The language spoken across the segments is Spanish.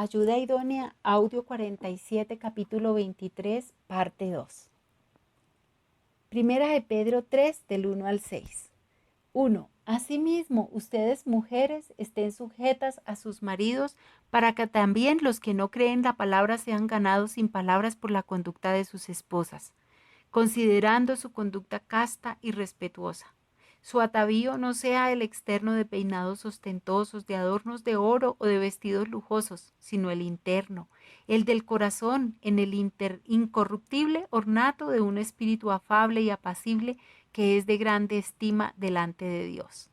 Ayuda idónea, audio 47, capítulo 23, parte 2. Primera de Pedro 3, del 1 al 6. 1. Asimismo, ustedes mujeres estén sujetas a sus maridos, para que también los que no creen la palabra sean ganados sin palabras por la conducta de sus esposas, considerando su conducta casta y respetuosa. Su atavío no sea el externo de peinados ostentosos, de adornos de oro o de vestidos lujosos, sino el interno, el del corazón, en el incorruptible ornato de un espíritu afable y apacible que es de grande estima delante de Dios.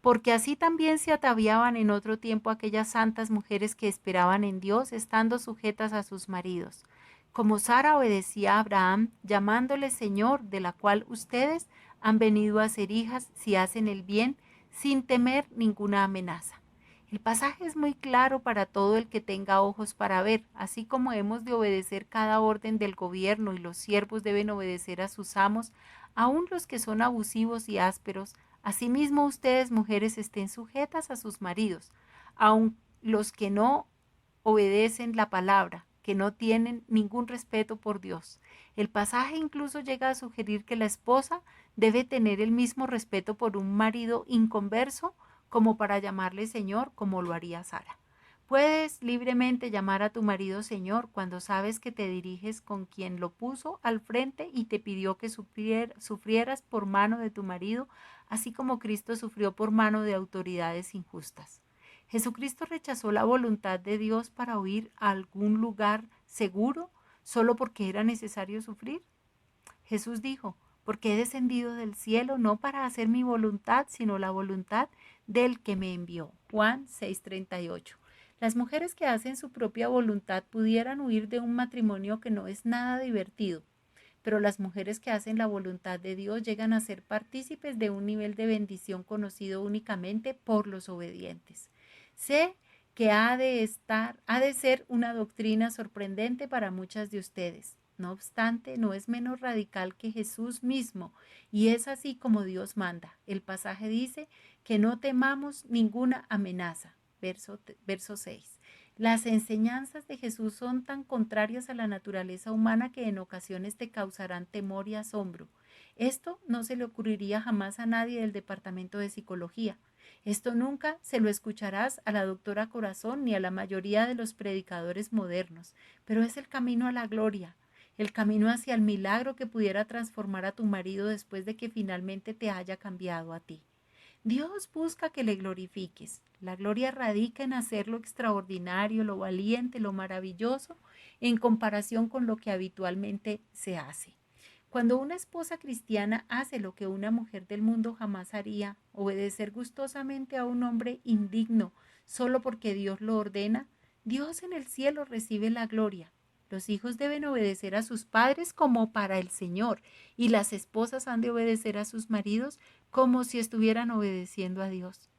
Porque así también se ataviaban en otro tiempo aquellas santas mujeres que esperaban en Dios, estando sujetas a sus maridos. Como Sara obedecía a Abraham, llamándole Señor, de la cual ustedes han venido a ser hijas si hacen el bien, sin temer ninguna amenaza. El pasaje es muy claro para todo el que tenga ojos para ver, así como hemos de obedecer cada orden del gobierno y los siervos deben obedecer a sus amos, aun los que son abusivos y ásperos. Asimismo, ustedes, mujeres, estén sujetas a sus maridos, aun los que no obedecen la palabra, que no tienen ningún respeto por Dios. El pasaje incluso llega a sugerir que la esposa debe tener el mismo respeto por un marido inconverso como para llamarle Señor, como lo haría Sara. Puedes libremente llamar a tu marido Señor cuando sabes que te diriges con quien lo puso al frente y te pidió que sufrieras por mano de tu marido, así como Cristo sufrió por mano de autoridades injustas. Jesucristo rechazó la voluntad de Dios para huir a algún lugar seguro solo porque era necesario sufrir. Jesús dijo, porque he descendido del cielo no para hacer mi voluntad, sino la voluntad del que me envió. Juan 6:38. Las mujeres que hacen su propia voluntad pudieran huir de un matrimonio que no es nada divertido, pero las mujeres que hacen la voluntad de Dios llegan a ser partícipes de un nivel de bendición conocido únicamente por los obedientes. Sé que ha de ser una doctrina sorprendente para muchas de ustedes. No obstante, no es menos radical que Jesús mismo, y es así como Dios manda. El pasaje dice que no temamos ninguna amenaza. Verso 6. Las enseñanzas de Jesús son tan contrarias a la naturaleza humana que en ocasiones te causarán temor y asombro. Esto no se le ocurriría jamás a nadie del departamento de psicología. Esto nunca se lo escucharás a la doctora Corazón ni a la mayoría de los predicadores modernos, pero es el camino a la gloria, el camino hacia el milagro que pudiera transformar a tu marido después de que finalmente te haya cambiado a ti. Dios busca que le glorifiques. La gloria radica en hacer lo extraordinario, lo valiente, lo maravilloso, en comparación con lo que habitualmente se hace. Cuando una esposa cristiana hace lo que una mujer del mundo jamás haría, obedecer gustosamente a un hombre indigno solo porque Dios lo ordena, Dios en el cielo recibe la gloria. Los hijos deben obedecer a sus padres como para el Señor, y las esposas han de obedecer a sus maridos como si estuvieran obedeciendo a Dios.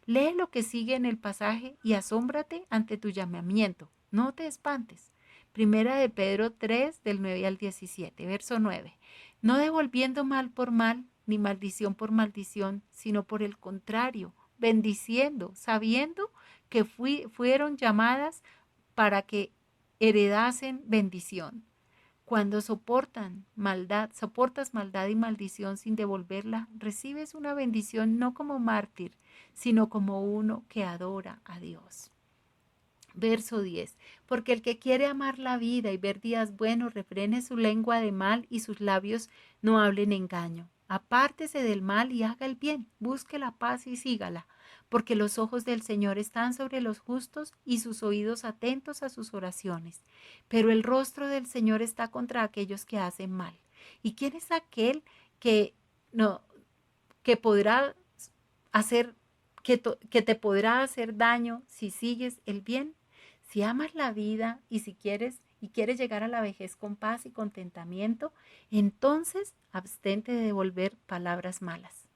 Lee lo que sigue en el pasaje y asómbrate ante tu llamamiento. No te espantes. Primera de Pedro 3, del 9 al 17, verso 9. No devolviendo mal por mal, ni maldición por maldición, sino por el contrario, bendiciendo, sabiendo que fueron llamadas para que heredasen bendición. Cuando soportas maldad y maldición sin devolverla, recibes una bendición no como mártir, sino como uno que adora a Dios. Verso 10. Porque el que quiere amar la vida y ver días buenos, refrene su lengua de mal y sus labios no hablen engaño. Apártese del mal y haga el bien, busque la paz y sígala, porque los ojos del Señor están sobre los justos y sus oídos atentos a sus oraciones. Pero el rostro del Señor está contra aquellos que hacen mal. ¿Y quién es aquel que no que podrá hacer que te podrá hacer daño si sigues el bien? Si amas la vida y si quieres llegar a la vejez con paz y contentamiento, entonces abstente de devolver palabras malas.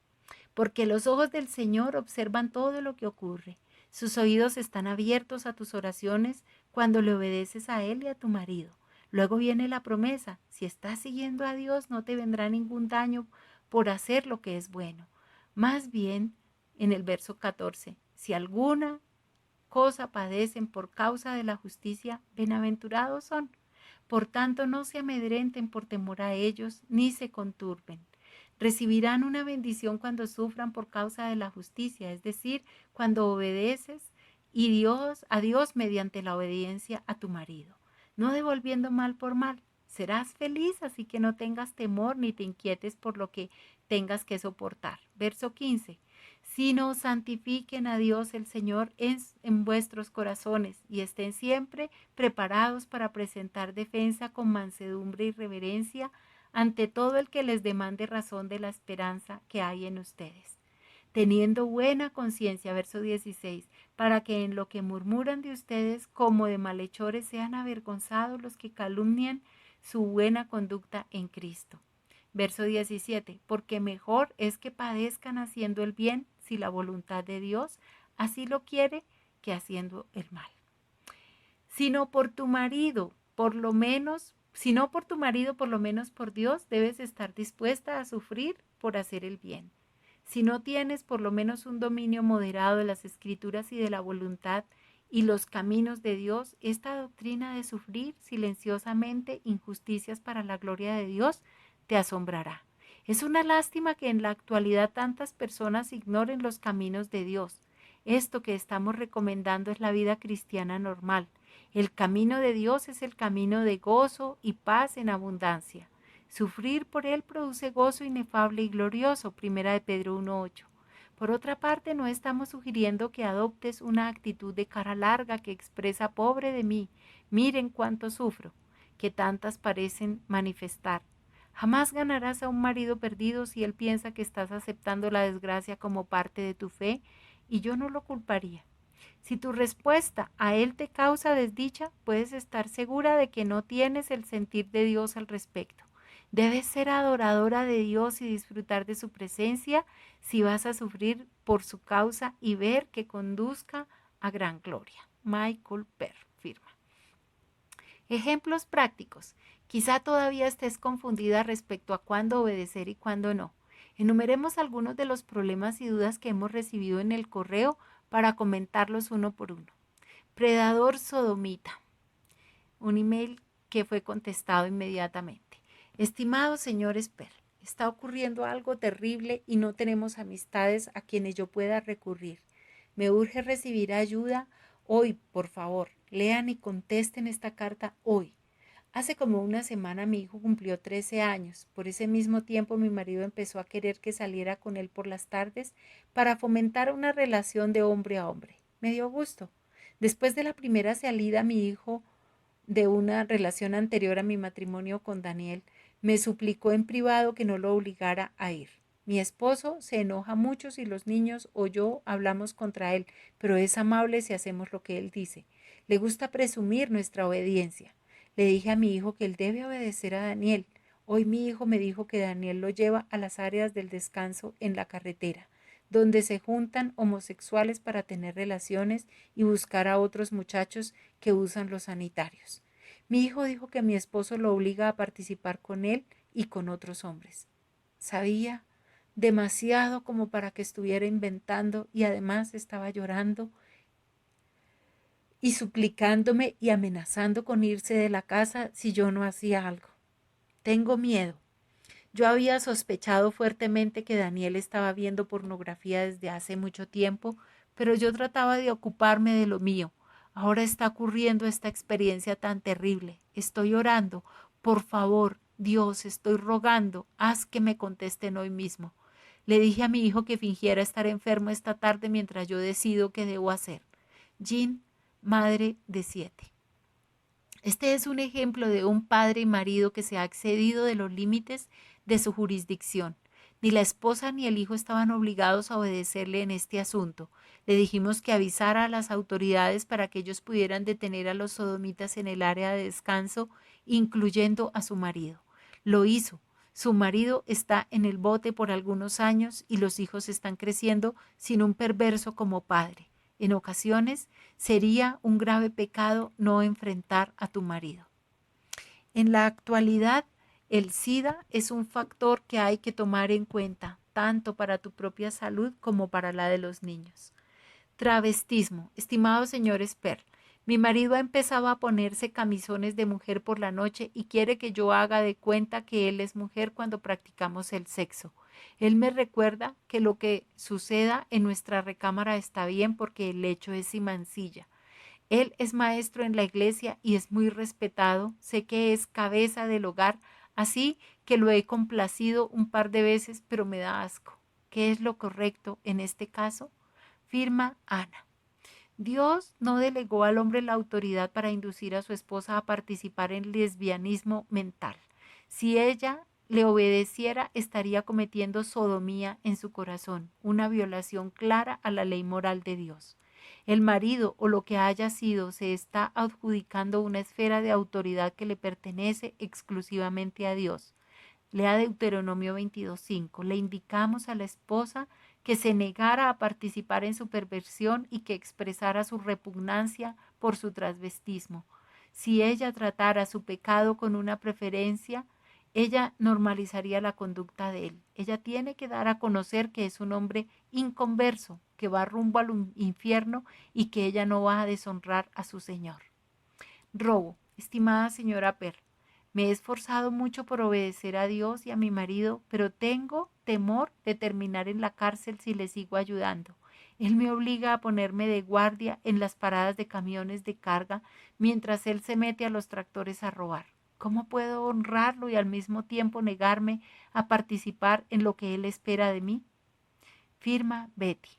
Porque los ojos del Señor observan todo lo que ocurre. Sus oídos están abiertos a tus oraciones cuando le obedeces a Él y a tu marido. Luego viene la promesa: si estás siguiendo a Dios, no te vendrá ningún daño por hacer lo que es bueno. Más bien, en el verso 14, si alguna cosa padecen por causa de la justicia, bienaventurados son. Por tanto, no se amedrenten por temor a ellos, ni se conturben. Recibirán una bendición cuando sufran por causa de la justicia, es decir, cuando obedeces a Dios mediante la obediencia a tu marido, no devolviendo mal por mal. Serás feliz, así que no tengas temor ni te inquietes por lo que tengas que soportar. Verso 15. Sino santifiquen a Dios el Señor en vuestros corazones y estén siempre preparados para presentar defensa con mansedumbre y reverencia ante todo el que les demande razón de la esperanza que hay en ustedes. Teniendo buena conciencia, verso 16, para que en lo que murmuran de ustedes como de malhechores sean avergonzados los que calumnian su buena conducta en Cristo. Verso 17, porque mejor es que padezcan haciendo el bien, si la voluntad de Dios así lo quiere, que haciendo el mal. Sino por tu marido, por lo menos, si no por tu marido, por lo menos por Dios, debes estar dispuesta a sufrir por hacer el bien. Si no tienes por lo menos un dominio moderado de las Escrituras y de la voluntad y los caminos de Dios, esta doctrina de sufrir silenciosamente injusticias para la gloria de Dios te asombrará. Es una lástima que en la actualidad tantas personas ignoren los caminos de Dios. Esto que estamos recomendando es la vida cristiana normal. El camino de Dios es el camino de gozo y paz en abundancia. Sufrir por él produce gozo inefable y glorioso, 1 de Pedro 1:8. Por otra parte, no estamos sugiriendo que adoptes una actitud de cara larga que expresa pobre de mí, miren cuánto sufro, que tantas parecen manifestar. Jamás ganarás a un marido perdido si él piensa que estás aceptando la desgracia como parte de tu fe, y yo no lo culparía. Si tu respuesta a él te causa desdicha, puedes estar segura de que no tienes el sentir de Dios al respecto. Debes ser adoradora de Dios y disfrutar de su presencia si vas a sufrir por su causa y ver que conduzca a gran gloria. Michael Perr firma. Ejemplos prácticos. Quizá todavía estés confundida respecto a cuándo obedecer y cuándo no. Enumeremos algunos de los problemas y dudas que hemos recibido en el correo para comentarlos uno por uno. Predador sodomita. Un email que fue contestado inmediatamente. Estimado señor Esper, está ocurriendo algo terrible y no tenemos amistades a quienes yo pueda recurrir. Me urge recibir ayuda hoy, por favor. Lean y contesten esta carta hoy. Hace como una semana mi hijo cumplió 13 años. Por ese mismo tiempo mi marido empezó a querer que saliera con él por las tardes para fomentar una relación de hombre a hombre. Me dio gusto. Después de la primera salida, mi hijo, de una relación anterior a mi matrimonio con Daniel, me suplicó en privado que no lo obligara a ir. Mi esposo se enoja mucho si los niños o yo hablamos contra él, pero es amable si hacemos lo que él dice. Le gusta presumir nuestra obediencia. Le dije a mi hijo que él debe obedecer a Daniel. Hoy mi hijo me dijo que Daniel lo lleva a las áreas del descanso en la carretera, donde se juntan homosexuales para tener relaciones y buscar a otros muchachos que usan los sanitarios. Mi hijo dijo que mi esposo lo obliga a participar con él y con otros hombres. Sabía demasiado como para que estuviera inventando y además estaba llorando y suplicándome y amenazando con irse de la casa si yo no hacía algo. Tengo miedo. Yo había sospechado fuertemente que Daniel estaba viendo pornografía desde hace mucho tiempo, pero yo trataba de ocuparme de lo mío. Ahora está ocurriendo esta experiencia tan terrible. Estoy orando. Por favor, Dios, estoy rogando, haz que me contesten hoy mismo. Le dije a mi hijo que fingiera estar enfermo esta tarde mientras yo decido qué debo hacer. Jean, madre de 7. Este es un ejemplo de un padre y marido que se ha excedido de los límites de su jurisdicción. Ni la esposa ni el hijo estaban obligados a obedecerle en este asunto. Le dijimos que avisara a las autoridades para que ellos pudieran detener a los sodomitas en el área de descanso, incluyendo a su marido. Lo hizo. Su marido está en el bote por algunos años y los hijos están creciendo sin un perverso como padre. En ocasiones sería un grave pecado no enfrentar a tu marido. En la actualidad, el SIDA es un factor que hay que tomar en cuenta, tanto para tu propia salud como para la de los niños. Travestismo. Estimado señor Sper, mi marido ha empezado a ponerse camisones de mujer por la noche y quiere que yo haga de cuenta que él es mujer cuando practicamos el sexo. Él me recuerda que lo que suceda en nuestra recámara está bien porque el hecho es sin mancilla. Él es maestro en la iglesia y es muy respetado. Sé que es cabeza del hogar, así que lo he complacido un par de veces, pero me da asco. ¿Qué es lo correcto en este caso? Firma Ana. Dios no delegó al hombre la autoridad para inducir a su esposa a participar en lesbianismo mental. Si ella le obedeciera, estaría cometiendo sodomía en su corazón, una violación clara a la ley moral de Dios. El marido o lo que haya sido se está adjudicando una esfera de autoridad que le pertenece exclusivamente a Dios. Lea Deuteronomio 22:5. Le indicamos a la esposa que se negara a participar en su perversión y que expresara su repugnancia por su transvestismo. Si ella tratara su pecado con una preferencia, ella normalizaría la conducta de él. Ella tiene que dar a conocer que es un hombre inconverso, que va rumbo al infierno y que ella no va a deshonrar a su Señor. Robo. Estimada señora Per, me he esforzado mucho por obedecer a Dios y a mi marido, pero tengo temor de terminar en la cárcel si le sigo ayudando. Él me obliga a ponerme de guardia en las paradas de camiones de carga mientras él se mete a los tractores a robar. ¿Cómo puedo honrarlo y al mismo tiempo negarme a participar en lo que él espera de mí? Firma Betty.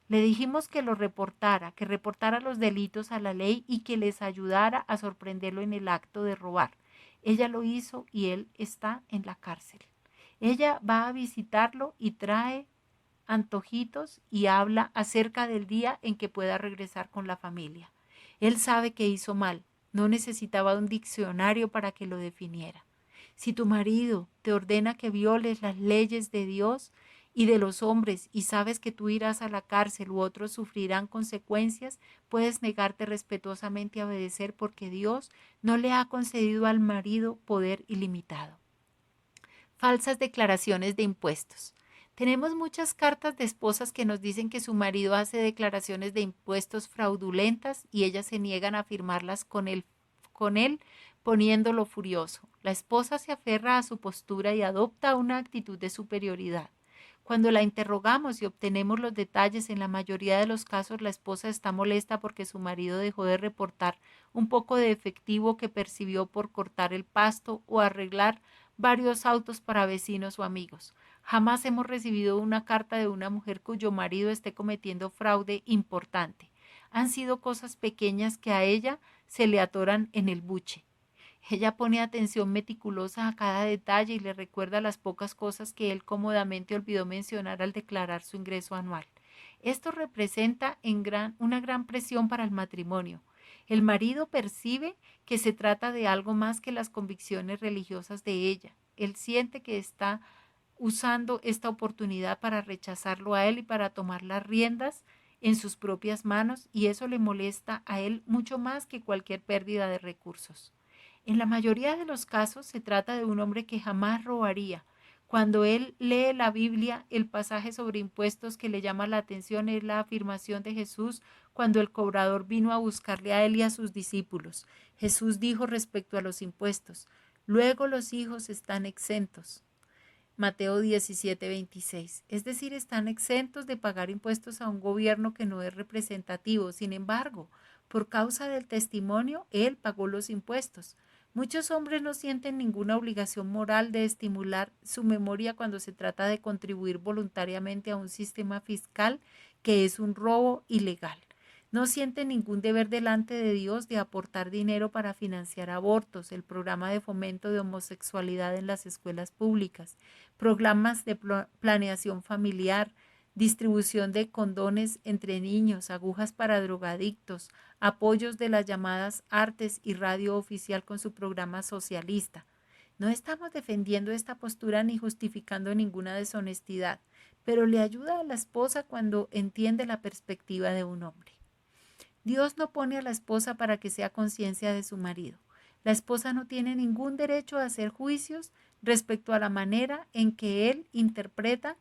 Le dijimos que lo reportara, que reportara los delitos a la ley y que les ayudara a sorprenderlo en el acto de robar. Ella lo hizo y él está en la cárcel. Ella va a visitarlo y trae antojitos y habla acerca del día en que pueda regresar con la familia. Él sabe que hizo mal, no necesitaba un diccionario para que lo definiera. Si tu marido te ordena que violes las leyes de Dios y de los hombres y sabes que tú irás a la cárcel u otros sufrirán consecuencias, puedes negarte respetuosamente a obedecer porque Dios no le ha concedido al marido poder ilimitado. Falsas declaraciones de impuestos. Tenemos muchas cartas de esposas que nos dicen que su marido hace declaraciones de impuestos fraudulentas y ellas se niegan a firmarlas con él poniéndolo furioso. La esposa se aferra a su postura y adopta una actitud de superioridad. Cuando la interrogamos y obtenemos los detalles, en la mayoría de los casos la esposa está molesta porque su marido dejó de reportar un poco de efectivo que percibió por cortar el pasto o arreglar varios autos para vecinos o amigos. Jamás hemos recibido una carta de una mujer cuyo marido esté cometiendo fraude importante. Han sido cosas pequeñas que a ella se le atoran en el buche. Ella pone atención meticulosa a cada detalle y le recuerda las pocas cosas que él cómodamente olvidó mencionar al declarar su ingreso anual. Esto representa una gran presión para el matrimonio. El marido percibe que se trata de algo más que las convicciones religiosas de ella. Él siente que está usando esta oportunidad para rechazarlo a él y para tomar las riendas en sus propias manos, y eso le molesta a él mucho más que cualquier pérdida de recursos. En la mayoría de los casos se trata de un hombre que jamás robaría. Cuando él lee la Biblia, el pasaje sobre impuestos que le llama la atención es la afirmación de Jesús cuando el cobrador vino a buscarle a él y a sus discípulos. Jesús dijo respecto a los impuestos: luego los hijos están exentos. Mateo 17:26. Es decir, están exentos de pagar impuestos a un gobierno que no es representativo. Sin embargo, por causa del testimonio, él pagó los impuestos. Muchos hombres no sienten ninguna obligación moral de estimular su memoria cuando se trata de contribuir voluntariamente a un sistema fiscal que es un robo ilegal. No sienten ningún deber delante de Dios de aportar dinero para financiar abortos, el programa de fomento de homosexualidad en las escuelas públicas, programas de planeación familiar, distribución de condones entre niños, agujas para drogadictos, apoyos de las llamadas artes y radio oficial con su programa socialista. No estamos defendiendo esta postura ni justificando ninguna deshonestidad, pero le ayuda a la esposa cuando entiende la perspectiva de un hombre. Dios no pone a la esposa para que sea conciencia de su marido. La esposa no tiene ningún derecho a hacer juicios respecto a la manera en que él interpreta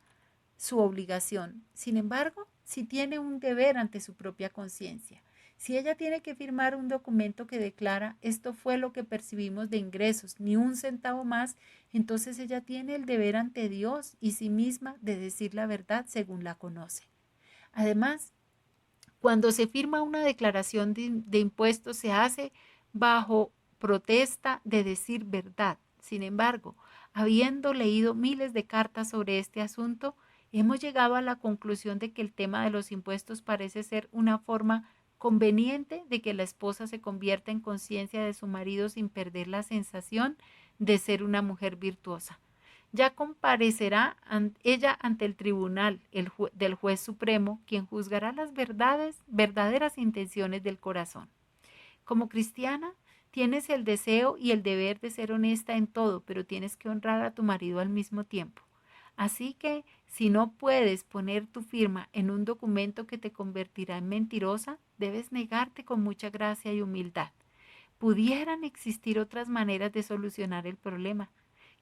su obligación. Sin embargo, si tiene un deber ante su propia conciencia. Si ella tiene que firmar un documento que declara esto fue lo que percibimos de ingresos, ni un centavo más, entonces ella tiene el deber ante Dios y sí misma de decir la verdad según la conoce. Además, cuando se firma una declaración de impuestos se hace bajo protesta de decir verdad. Sin embargo, habiendo leído miles de cartas sobre este asunto, hemos llegado a la conclusión de que el tema de los impuestos parece ser una forma conveniente de que la esposa se convierta en conciencia de su marido sin perder la sensación de ser una mujer virtuosa. Ya comparecerá ella ante el tribunal del juez supremo, quien juzgará las verdaderas intenciones del corazón. Como cristiana, tienes el deseo y el deber de ser honesta en todo, pero tienes que honrar a tu marido al mismo tiempo. Así que, si no puedes poner tu firma en un documento que te convertirá en mentirosa, debes negarte con mucha gracia y humildad. Pudieran existir otras maneras de solucionar el problema.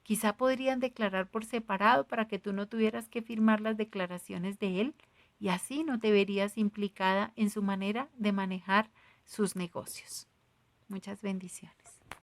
Quizá podrían declarar por separado para que tú no tuvieras que firmar las declaraciones de él y así no te verías implicada en su manera de manejar sus negocios. Muchas bendiciones.